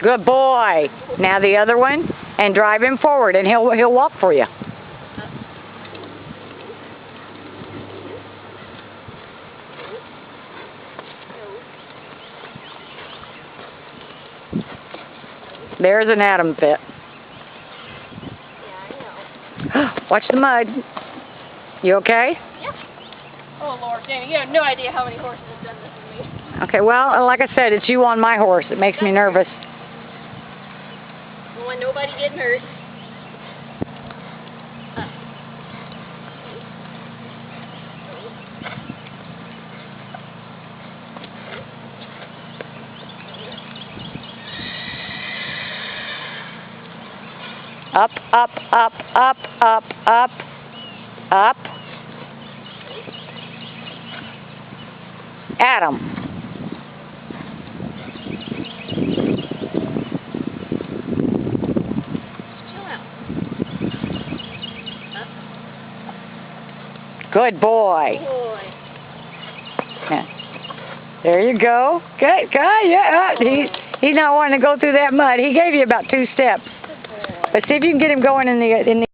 Good boy. Now the other one, and drive him forward, and he'll walk for you. There's an Adam fit. Yeah, I know. Watch the mud. You okay? Yeah. Oh, Lord, Danny, you have no idea how many horses have done this with me. Okay, well, like I said, it's you on my horse. It makes me nervous. Don't want nobody getting hurt. Up, up, up, up, up, up, up. Adam. Chill out. Good boy. Boy. Yeah. There you go. Good guy. Yeah. He's not wanting to go through that mud. He gave you about 2 steps. Good boy. But see if you can get him going in the